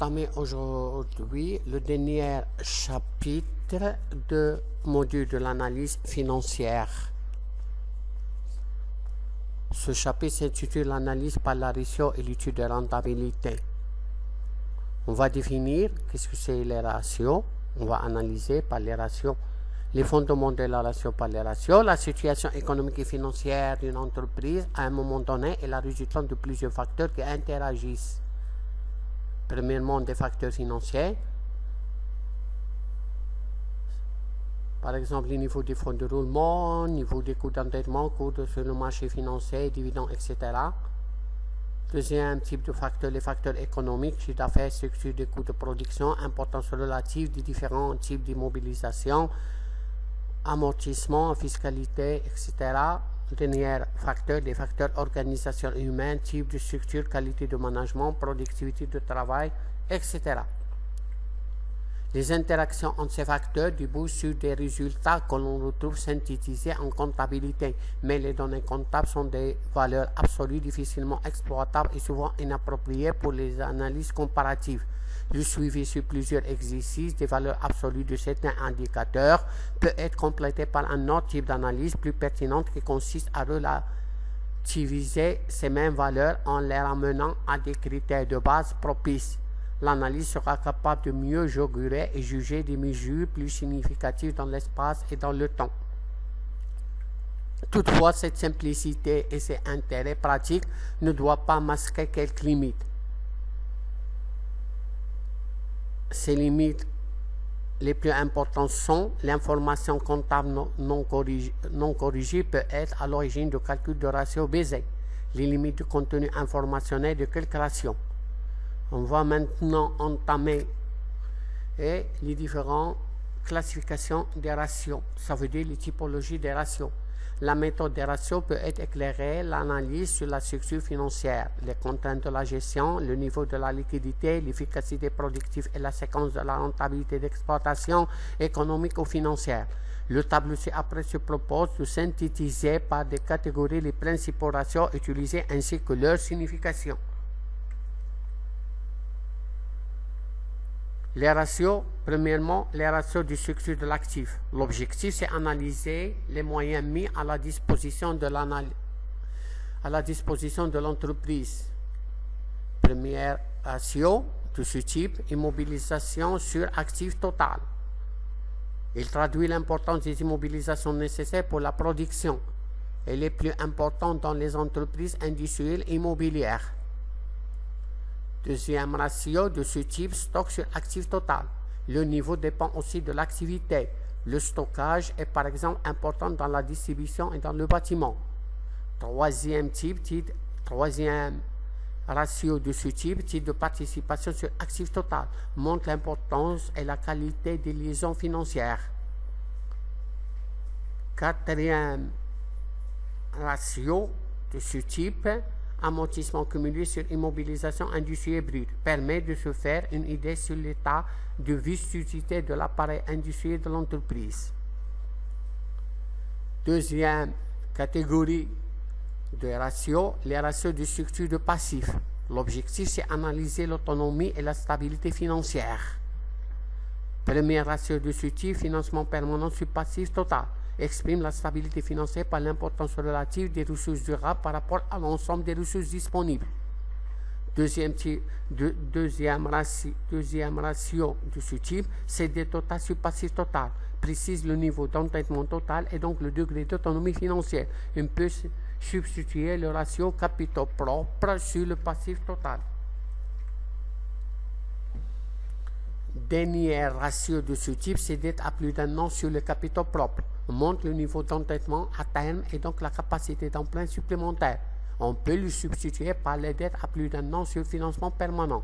entamer aujourd'hui le dernier chapitre du module de l'analyse financière. Ce chapitre s'intitule l'analyse par la ratio et l'étude de rentabilité. On va définir qu'est-ce que c'est les ratios. On va analyser par les ratios les fondements de la ratio par les ratios. La situation économique et financière d'une entreprise à un moment donné est la résultante de plusieurs facteurs qui interagissent. Premièrement, des facteurs financiers. Par exemple, le niveau des fonds de roulement, niveau des coûts d'endettement, coûts sur le marché financier, dividendes, etc. Deuxième type de facteurs, les facteurs économiques, chiffre d'affaires, structure des coûts de production, importance relative des différents types d'immobilisation, amortissement, fiscalité, etc. Dernier facteur, les facteurs organisation humaine, type de structure, qualité de management, productivité de travail, etc. Les interactions entre ces facteurs débouchent sur des résultats que l'on retrouve synthétisés en comptabilité, mais les données comptables sont des valeurs absolues difficilement exploitables et souvent inappropriées pour les analyses comparatives. Le suivi sur plusieurs exercices des valeurs absolues de certains indicateurs peut être complété par un autre type d'analyse plus pertinente qui consiste à relativiser ces mêmes valeurs en les ramenant à des critères de base propices. L'analyse sera capable de mieux jauger et juger des mesures plus significatives dans l'espace et dans le temps. Toutefois, cette simplicité et ses intérêts pratiques ne doivent pas masquer quelques limites. Ces limites les plus importantes sont l'information comptable non corrigée peut être à l'origine de calculs de ratios baisés, les limites du contenu informationnel de quelques ratios. On va maintenant entamer les différentes classifications des ratios, ça veut dire les typologies des ratios. La méthode des ratios peut être éclairée, l'analyse sur la structure financière, les contraintes de la gestion, le niveau de la liquidité, l'efficacité productive et la séquence de la rentabilité d'exploitation économique ou financière. Le tableau ci-après se propose de synthétiser par des catégories les principaux ratios utilisés ainsi que leur signification. Les ratios, premièrement, les ratios du succès de l'actif. L'objectif, c'est analyser les moyens mis à la disposition de l'entreprise. Premier ratio de ce type, immobilisation sur actif total. Il traduit l'importance des immobilisations nécessaires pour la production et les plus importantes dans les entreprises industrielles immobilières. Deuxième ratio de ce type, stock sur actif total. Le niveau dépend aussi de l'activité. Le stockage est par exemple important dans la distribution et dans le bâtiment. Troisième ratio de ce type, type de participation sur actif total, montre l'importance et la qualité des liaisons financières. Quatrième ratio de ce type, amortissement cumulé sur immobilisation industrielle brute, permet de se faire une idée sur l'état de viscosité de l'appareil industriel de l'entreprise. Deuxième catégorie de ratios, les ratios de structure de passif. L'objectif, c'est analyser l'autonomie et la stabilité financière. Premier ratio de ce type, financement permanent sur passif total, exprime la stabilité financière par l'importance relative des ressources durables par rapport à l'ensemble des ressources disponibles. Deuxième ratio de ce type, c'est des total sur passif total, précise le niveau d'endettement total et donc le degré d'autonomie financière. On peut substituer le ratio capitaux propres sur le passif total. Dernier ratio de ce type, c'est dette à plus d'un an sur le capitaux propre. On montre le niveau d'endettement à terme et donc la capacité d'emprunt supplémentaire. On peut le substituer par les dettes à plus d'un an sur le financement permanent.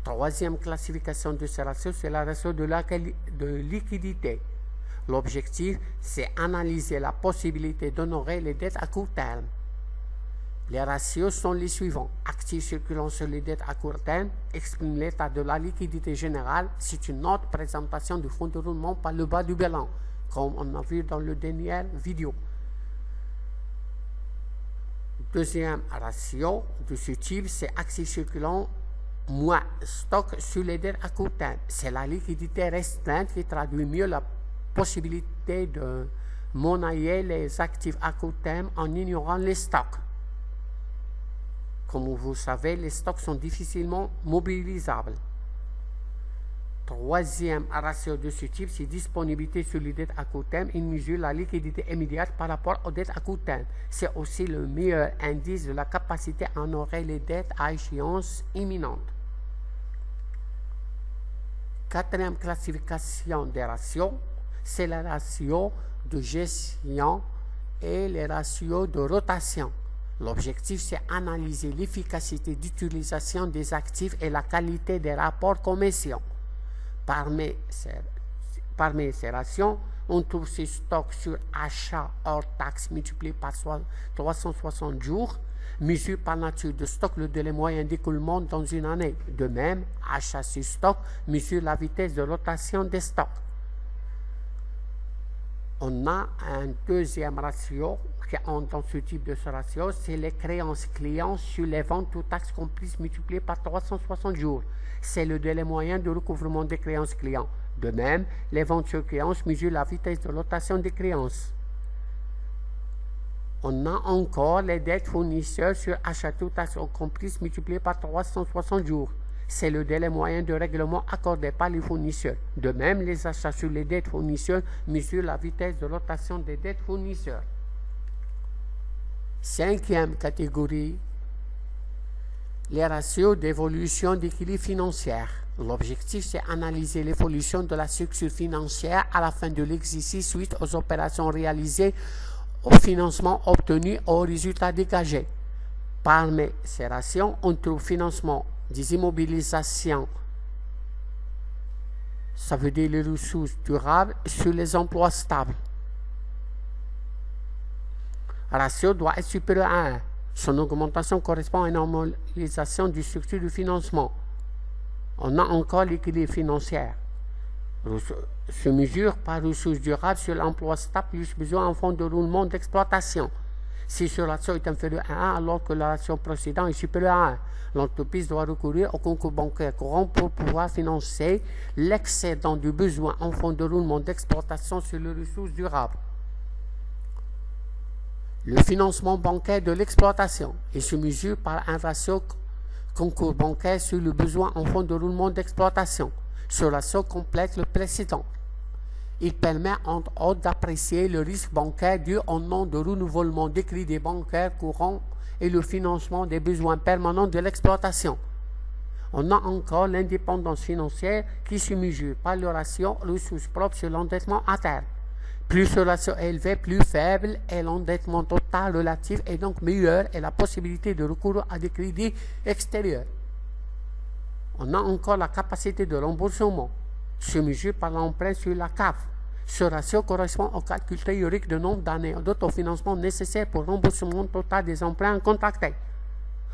Troisième classification de ce ratio, c'est la ratio de liquidité. L'objectif, c'est analyser la possibilité d'honorer les dettes à court terme. Les ratios sont les suivants. Actifs circulant sur les dettes à court terme exprime l'état de la liquidité générale. C'est une autre présentation du fonds de roulement par le bas du bilan, comme on a vu dans le dernier vidéo. Deuxième ratio de ce type, c'est actifs circulants moins stock sur les dettes à court terme. C'est la liquidité restreinte qui traduit mieux la possibilité de monnayer les actifs à court terme en ignorant les stocks. Comme vous savez, les stocks sont difficilement mobilisables. Troisième ratio de ce type, c'est disponibilité sur les dettes à court terme. Il mesure la liquidité immédiate par rapport aux dettes à court terme. C'est aussi le meilleur indice de la capacité à honorer les dettes à échéance imminente. Quatrième classification des ratios, c'est les ratios de gestion et les ratios de rotation. L'objectif, c'est analyser l'efficacité d'utilisation des actifs et la qualité des rapports commerciaux. Parmi ces ratios, on trouve ces stocks sur achat hors taxe multiplié par 360 jours, mesure par nature de stock le délai moyen d'écoulement dans une année. De même, achat sur stock mesure la vitesse de rotation des stocks. On a un deuxième ratio qui entre dans ce type de ce ratio, c'est les créances clients sur les ventes ou taxes comprises multipliées par 360 jours. C'est le délai moyen de recouvrement des créances clients. De même, les ventes sur créances mesurent la vitesse de rotation des créances. On a encore les dettes fournisseurs sur achat ou taxes comprises multipliées par 360 jours. C'est le délai moyen de règlement accordé par les fournisseurs. De même, les achats sur les dettes fournisseurs mesurent la vitesse de rotation des dettes fournisseurs. Cinquième catégorie, les ratios d'évolution d'équilibre financier. L'objectif, c'est analyser l'évolution de la structure financière à la fin de l'exercice suite aux opérations réalisées, au financement obtenu, aux résultats dégagés. Parmi ces ratios, on trouve financement des immobilisations, ça veut dire les ressources durables sur les emplois stables. Ratio doit être supérieur à 1. Son augmentation correspond à une normalisation du structure du financement. On a encore l'équilibre financier. Se mesure par ressources durables sur l'emploi stable plus besoin en fonds de roulement d'exploitation. Si ce ratio est inférieur à 1, alors que le ratio précédent est supérieur à 1, l'entreprise doit recourir au concours bancaire courant pour pouvoir financer l'excédent du besoin en fonds de roulement d'exploitation sur les ressources durables. Le financement bancaire de l'exploitation se mesure par un ratio concours bancaire sur le besoin en fonds de roulement d'exploitation. Ce ratio complète le précédent. Il permet entre autres d'apprécier le risque bancaire dû au nom de renouvellement des crédits bancaires courants et le financement des besoins permanents de l'exploitation. On a encore l'indépendance financière qui se mesure par le ratio ressources propres sur l'endettement à terme. Plus ce ratio est élevé, plus faible est l'endettement total relatif et donc meilleure est la possibilité de recours à des crédits extérieurs. On a encore la capacité de remboursement, se mesure par l'emprunt sur la CAF. Ce ratio correspond au calcul théorique du nombre d'années d'autofinancement nécessaires pour le remboursement total des emprunts contractés.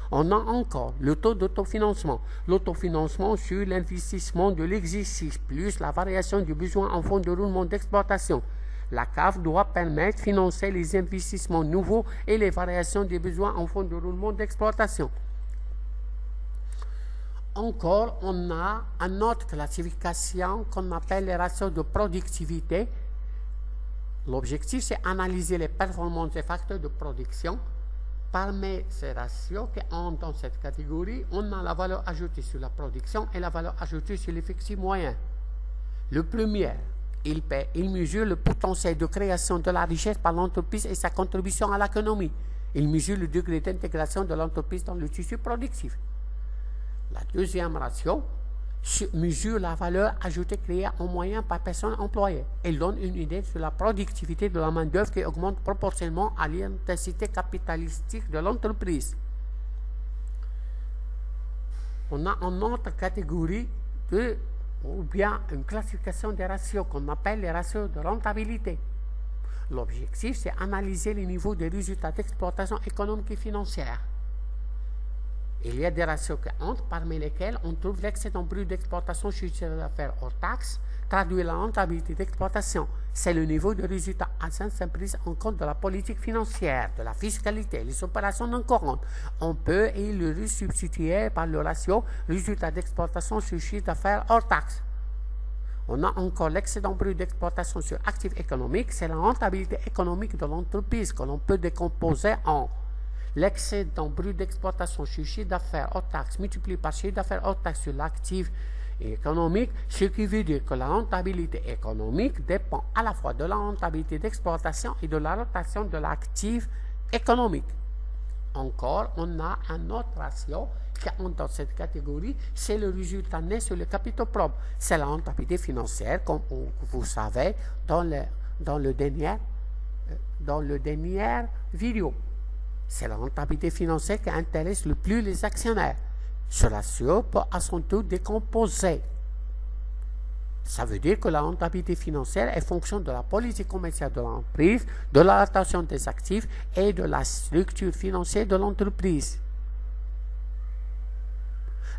On a encore le taux d'autofinancement. L'autofinancement sur l'investissement de l'exercice plus la variation du besoin en fonds de roulement d'exploitation. La CAF doit permettre de financer les investissements nouveaux et les variations des besoins en fonds de roulement d'exploitation. Encore, on a une autre classification qu'on appelle les ratios de productivité. L'objectif, c'est analyser les performances des facteurs de production. Parmi ces ratios qui entrent dans cette catégorie, on a la valeur ajoutée sur la production et la valeur ajoutée sur l'effectif moyen. Le premier, il mesure le potentiel de création de la richesse par l'entreprise et sa contribution à l'économie. Il mesure le degré d'intégration de l'entreprise dans le tissu productif. La deuxième ratio mesure la valeur ajoutée créée en moyenne par personne employée. Elle donne une idée sur la productivité de la main-d'œuvre qui augmente proportionnellement à l'intensité capitalistique de l'entreprise. On a une autre catégorie ou bien une classification des ratios qu'on appelle les ratios de rentabilité. L'objectif, c'est analyser les niveaux des résultats d'exploitation économique et financière. Il y a des ratios qui entrent, parmi lesquels on trouve l'excédent brut d'exploitation chiffre d'affaires hors taxe, traduit la rentabilité d'exploitation. C'est le niveau de résultat à certaines prises en compte de la politique financière, de la fiscalité, les opérations non courantes. On peut et le substituer par le ratio résultat d'exportation sur chiffre d'affaires hors taxe. On a encore l'excédent brut d'exportation sur actifs économiques, c'est la rentabilité économique de l'entreprise que l'on peut décomposer en l'excédent brut d'exportation sur chiffre d'affaires hors taxe multiplié par chiffre d'affaires hors taxe sur l'actif économique, ce qui veut dire que la rentabilité économique dépend à la fois de la rentabilité d'exportation et de la rotation de l'actif économique. Encore, on a un autre ratio qui entre dans cette catégorie, c'est le résultat net sur le capitaux propre. C'est la rentabilité financière, comme vous savez, dans le dernier vidéo. C'est la rentabilité financière qui intéresse le plus les actionnaires. Ce ratio peut à son tour décomposer. Ça veut dire que la rentabilité financière est fonction de la politique commerciale de l'entreprise, de la rotation des actifs et de la structure financière de l'entreprise.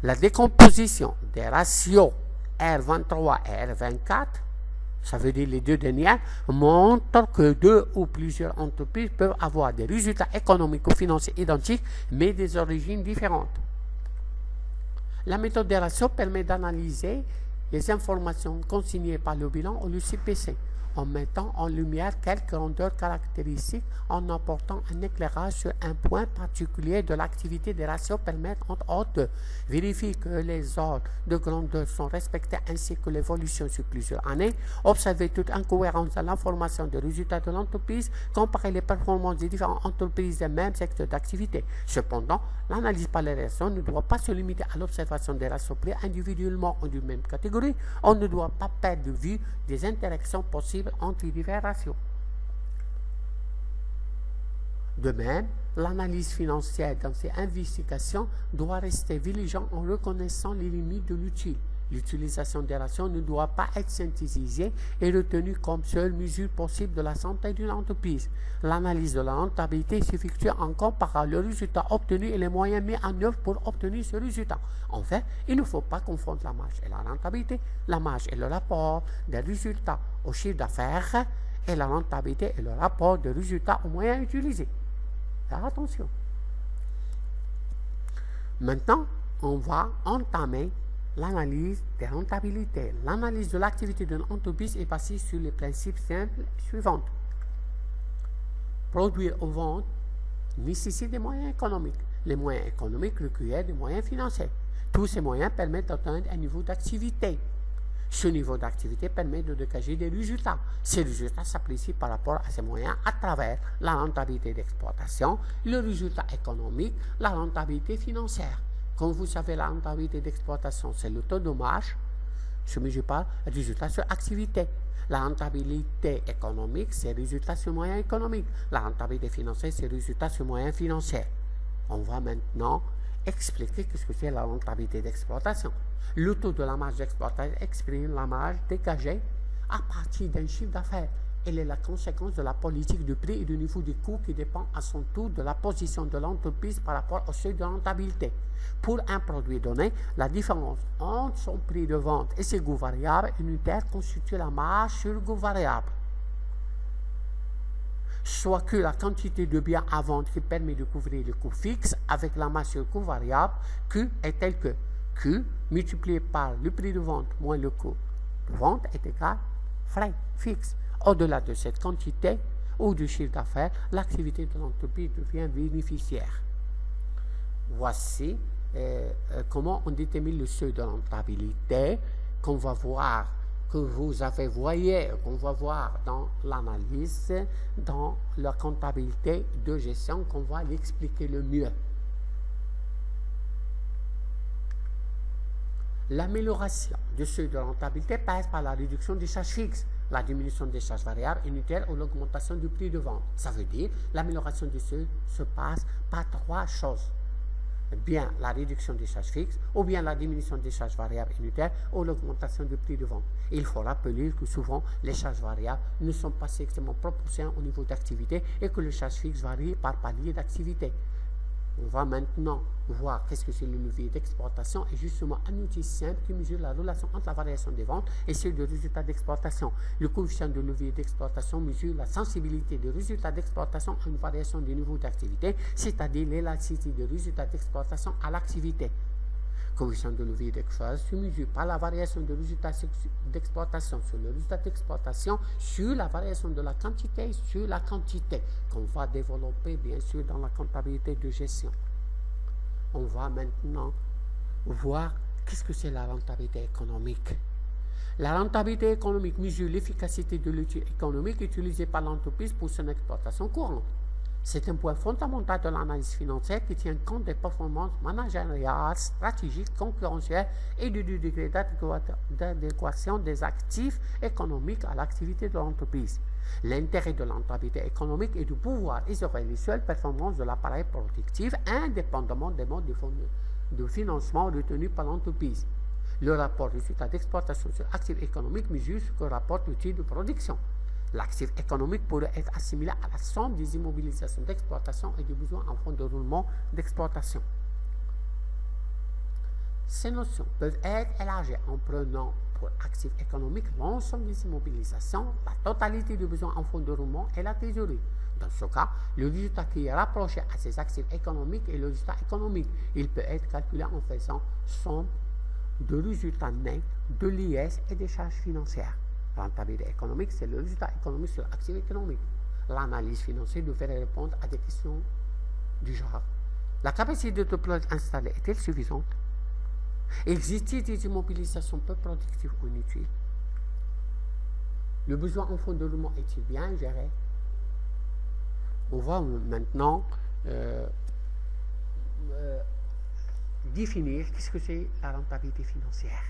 La décomposition des ratios R23 et R24, ça veut dire les deux dernières, montre que deux ou plusieurs entreprises peuvent avoir des résultats économiques ou financiers identiques, mais des origines différentes. La méthode des ratios permet d'analyser les informations consignées par le bilan ou le CPC, en mettant en lumière quelques grandeurs caractéristiques, en apportant un éclairage sur un point particulier de l'activité. Des ratios permettent entre autres de vérifier que les ordres de grandeur sont respectés ainsi que l'évolution sur plusieurs années, observer toute incohérence dans l'information des résultats de l'entreprise, comparer les performances des différentes entreprises des mêmes secteurs d'activité. Cependant, l'analyse par les ratios ne doit pas se limiter à l'observation des ratios pris individuellement ou d'une même catégorie. On ne doit pas perdre de vue des interactions possibles entre les divers ratios. De même, l'analyse financière dans ses investigations doit rester vigilante en reconnaissant les limites de l'outil. L'utilisation des ratios ne doit pas être synthétisée et retenue comme seule mesure possible de la santé d'une entreprise. L'analyse de la rentabilité s'effectue en comparant le résultat obtenu et les moyens mis en œuvre pour obtenir ce résultat. Enfin, il ne faut pas confondre la marge et la rentabilité. La marge est le rapport des résultats au chiffre d'affaires et la rentabilité est le rapport des résultats aux moyens utilisés. Alors, attention. Maintenant, on va entamer l'analyse des rentabilités. L'analyse de l'activité d'une entreprise est basée sur les principes simples suivants. Produire ou vendre nécessite des moyens économiques. Les moyens économiques requièrent des moyens financiers. Tous ces moyens permettent d'atteindre un niveau d'activité. Ce niveau d'activité permet de dégager des résultats. Ces résultats s'apprécient par rapport à ces moyens à travers la rentabilité d'exploitation, le résultat économique, la rentabilité financière. Comme vous savez, la rentabilité d'exploitation, c'est le taux de marge, je mesure par résultat sur activité. La rentabilité économique, c'est résultat sur moyen économique. La rentabilité financière, c'est résultat sur moyen financier. On va maintenant expliquer ce que c'est la rentabilité d'exploitation. Le taux de la marge d'exploitation exprime la marge dégagée à partir d'un chiffre d'affaires. Elle est la conséquence de la politique de prix et du niveau des coûts qui dépend à son tour de la position de l'entreprise par rapport au seuil de rentabilité. Pour un produit donné, la différence entre son prix de vente et ses coûts variables unitaires constitue la marge sur le coût variable. Soit que la quantité de biens à vendre qui permet de couvrir le coût fixe avec la marge sur le coût variable, Q est tel que Q multiplié par le prix de vente moins le coût de vente est égal à frais fixes. Au-delà de cette quantité ou du chiffre d'affaires, l'activité de l'entreprise devient bénéficiaire. Voici comment on détermine le seuil de rentabilité qu'on va voir, que vous avez voyé, qu'on va voir dans l'analyse, dans la comptabilité de gestion, qu'on va l'expliquer le mieux. L'amélioration du seuil de rentabilité passe par la réduction des charges fixes, la diminution des charges variables unitaires ou l'augmentation du prix de vente. Ça veut dire l'amélioration du seuil se passe par trois choses. Bien la réduction des charges fixes, ou bien la diminution des charges variables unitaires, ou l'augmentation du prix de vente. Il faut rappeler que souvent les charges variables ne sont pas strictement proportionnelles au niveau d'activité et que les charges fixes varient par palier d'activité. On va maintenant voir qu'est-ce que c'est le levier d'exportation et justement un outil simple qui mesure la relation entre la variation des ventes et celle du résultat d'exportation. Le coefficient de levier d'exportation mesure la sensibilité du résultat d'exportation à une variation du niveau d'activité, c'est-à-dire l'élasticité du résultat d'exportation à l'activité. Coefficient de levier d'exportation se mesure par la variation du résultat d'exportation sur le résultat d'exportation sur la variation de la quantité sur la quantité qu'on va développer bien sûr dans la comptabilité de gestion. On va maintenant voir qu'est-ce que c'est la rentabilité économique. La rentabilité économique mesure l'efficacité de l'outil économique utilisé par l'entreprise pour son exploitation courante. C'est un point fondamental de l'analyse financière qui tient compte des performances managériales, stratégiques, concurrentielles et du degré d'adéquation des actifs économiques à l'activité de l'entreprise. L'intérêt de la rentabilité économique est de pouvoir isoler les seules performances de l'appareil productif indépendamment des modes de financement retenus par l'entreprise. Le rapport résultat d'exploitation sur l'actif économique mesure ce que rapporte l'outil de production. L'actif économique pourrait être assimilé à la somme des immobilisations d'exploitation et des besoins en fonds de roulement d'exploitation. Ces notions peuvent être élargies en prenant pour actif économique l'ensemble des immobilisations, la totalité des besoins en fonds de roulement et la trésorerie. Dans ce cas, le résultat qui est rapproché à ces actifs économiques est le résultat économique. Il peut être calculé en faisant somme de résultats nets, de l'IS et des charges financières. La rentabilité économique, c'est le résultat économique sur l'actif économique. L'analyse financière devrait répondre à des questions du genre: la capacité de plage installée est-elle suffisante? Existe-t-il des immobilisations peu productives ou inutiles? Le besoin en fonds de roulement est-il bien géré? On va maintenant définir qu'est-ce que c'est la rentabilité financière.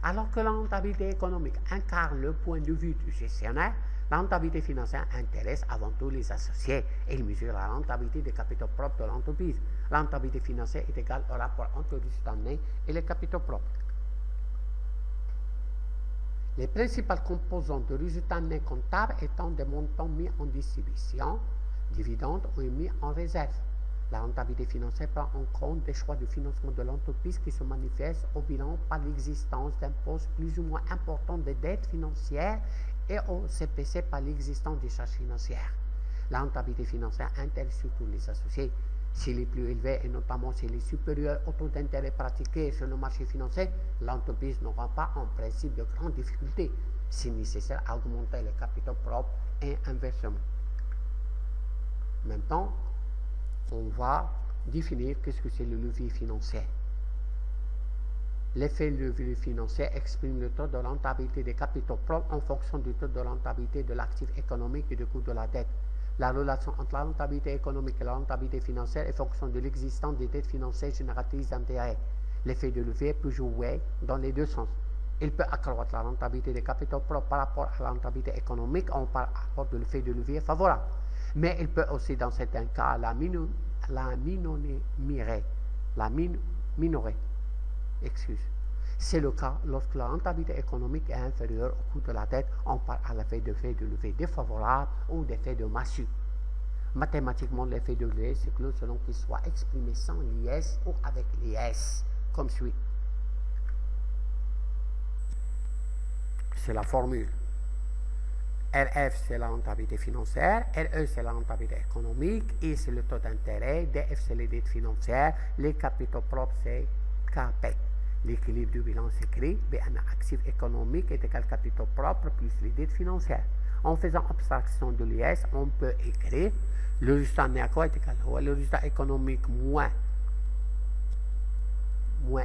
Alors que la rentabilité économique incarne le point de vue du gestionnaire, la rentabilité financière intéresse avant tout les associés et il mesure la rentabilité des capitaux propres de l'entreprise. La rentabilité financière est égale au rapport entre le résultat net et les capitaux propres. Les principales composantes du résultat net comptable étant des montants mis en distribution, dividendes ou mis en réserve. La rentabilité financière prend en compte des choix de financement de l'entreprise qui se manifestent au bilan par l'existence d'un poste plus ou moins important de dettes financières et au CPC par l'existence des charges financières. La rentabilité financière intéresse surtout les associés. S'il est plus élevé et notamment s'il est supérieur au taux d'intérêt pratiqué sur le marché financier, l'entreprise n'aura pas en principe de grandes difficultés. C'est nécessaire à augmenter les capitaux propres et inversement. Maintenant, on va définir qu'est-ce que c'est le levier financier. L'effet levier financier exprime le taux de rentabilité des capitaux propres en fonction du taux de rentabilité de l'actif économique et du coût de la dette. La relation entre la rentabilité économique et la rentabilité financière est fonction de l'existence des dettes financières génératrices d'intérêt. L'effet de levier peut jouer dans les deux sens. Il peut accroître la rentabilité des capitaux propres par rapport à la rentabilité économique en par rapport de l'effet de levier favorable. Mais il peut aussi, dans certains cas, la minorer. C'est le cas lorsque la rentabilité économique est inférieure au coût de la dette, on parle à l'effet de levier défavorable ou d'effet de massue. Mathématiquement, l'effet de levier, c'est que selon qu'il soit exprimé sans l'IS ou avec l'IS, comme suit. C'est la formule. RF, c'est la rentabilité financière, RE, c'est la rentabilité économique, I, c'est le taux d'intérêt, DF, c'est les dettes financières, les capitaux propres, c'est KP. L'équilibre du bilan s'écrit, BN actif économique est égal capitaux propres plus les dettes financières. En faisant abstraction de l'IS, on peut écrire le résultat net à quoi est égal le résultat économique moins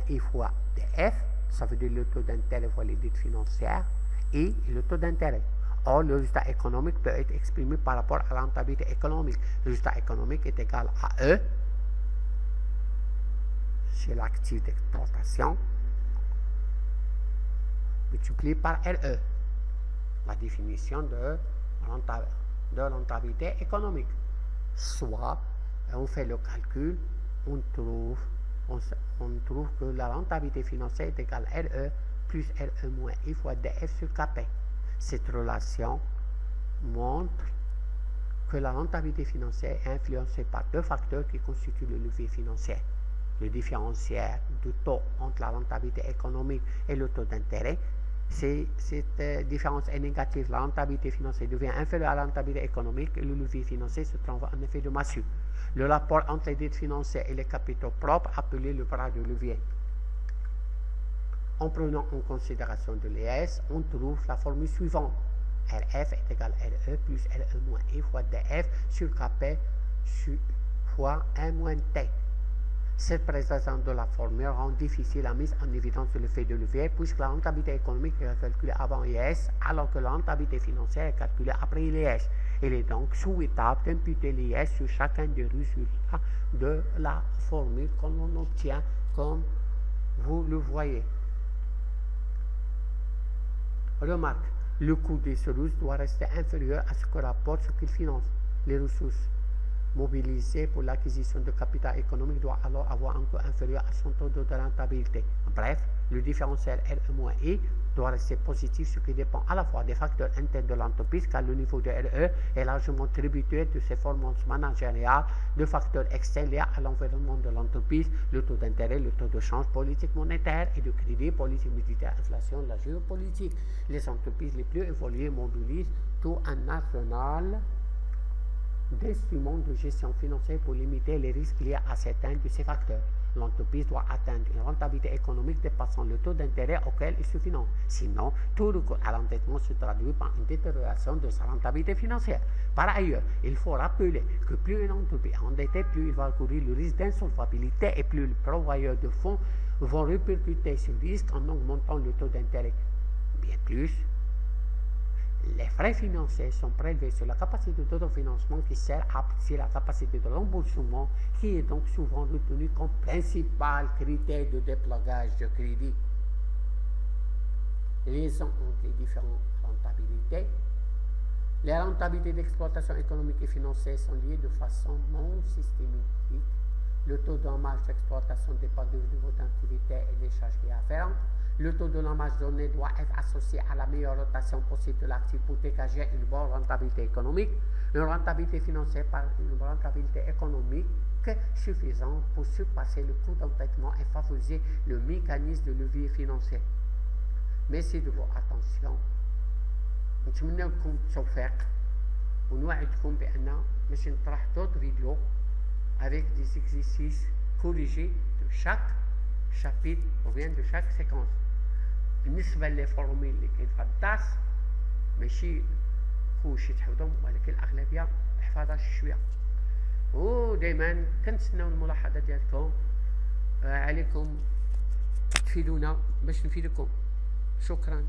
I fois DF, ça veut dire le taux d'intérêt fois les dettes financières, et le taux d'intérêt. Or, le résultat économique peut être exprimé par rapport à la rentabilité économique. Le résultat économique est égal à E, c'est l'actif d'exploitation, multiplié par RE, la définition de rentabilité économique. Soit, on fait le calcul, on trouve que la rentabilité financière est égale à RE plus RE moins I fois DF sur KP. Cette relation montre que la rentabilité financière est influencée par deux facteurs qui constituent le levier financier. Le différentiel du taux entre la rentabilité économique et le taux d'intérêt. Si cette différence est négative, la rentabilité financière devient inférieure à la rentabilité économique et le levier financier se transforme en effet de massue. Le rapport entre les dettes financières et les capitaux propres, appelé le bras de levier. En prenant en considération de l'ES, on trouve la formule suivante. RF est égal à RE plus RE moins I fois DF sur KP fois 1 moins T. Cette présentation de la formule rend difficile la mise en évidence de l'effet de levier puisque la rentabilité économique est calculée avant l'IS alors que la rentabilité financière est calculée après l'IS. Il est donc souhaitable d'imputer l'IS sur chacun des résultats de la formule que l'on obtient comme vous le voyez. Remarque, le coût des ressources doit rester inférieur à ce que rapporte ce qu'il finance. Les ressources mobilisées pour l'acquisition de capital économique doivent alors avoir un coût inférieur à son taux de rentabilité. Bref, le différentiel RE-I doit rester positif, ce qui dépend à la fois des facteurs internes de l'entreprise, car le niveau de RE est largement tributaire de ses performances managériales, de facteurs externes liés à l'environnement de l'entreprise, le taux d'intérêt, le taux de change, politique monétaire et de crédit, politique militaire, inflation, la géopolitique. Les entreprises les plus évoluées mobilisent tout un arsenal d'instruments de gestion financière pour limiter les risques liés à certains de ces facteurs. L'entreprise doit atteindre une rentabilité économique dépassant le taux d'intérêt auquel il se finance. Sinon, tout recours à l'endettement se traduit par une détérioration de sa rentabilité financière. Par ailleurs, il faut rappeler que plus une entreprise est endettée, plus il va courir le risque d'insolvabilité et plus les pourvoyeurs de fonds vont répercuter ce risque en augmentant le taux d'intérêt. Bien plus, les frais financiers sont prélevés sur la capacité d'autofinancement qui sert à apprécier la capacité de remboursement qui est donc souvent retenue comme principal critère de déplagage de crédit. Liaison entre les différentes rentabilités. Les rentabilités d'exploitation économique et financière sont liées de façon non systématique. Le taux de marge d'exploitation dépend du niveau d'activité et des charges qui afférentes. Le taux de marge donné doit être associé à la meilleure rotation possible de l'actif pour dégager une bonne rentabilité économique. Une rentabilité financière par une rentabilité économique suffisante pour surpasser le coût d'endettement et favoriser le mécanisme de levier financier. Merci de votre attention. نتمنى لكم التوفيق ونوعدكم بأن باش نطرح d'autres vidéos avec des exercices corrigés de chaque chapitre ou bien de chaque séquence. بالنسبة للفورميل اللي كاين في الدرس ماشي كلشي تحفظهم ولكن الأغلبية احفظها شوية. ودائما كنتسناو الملاحظة ديالكم عليكم تفيدونا باش نفيدكم. شكرا.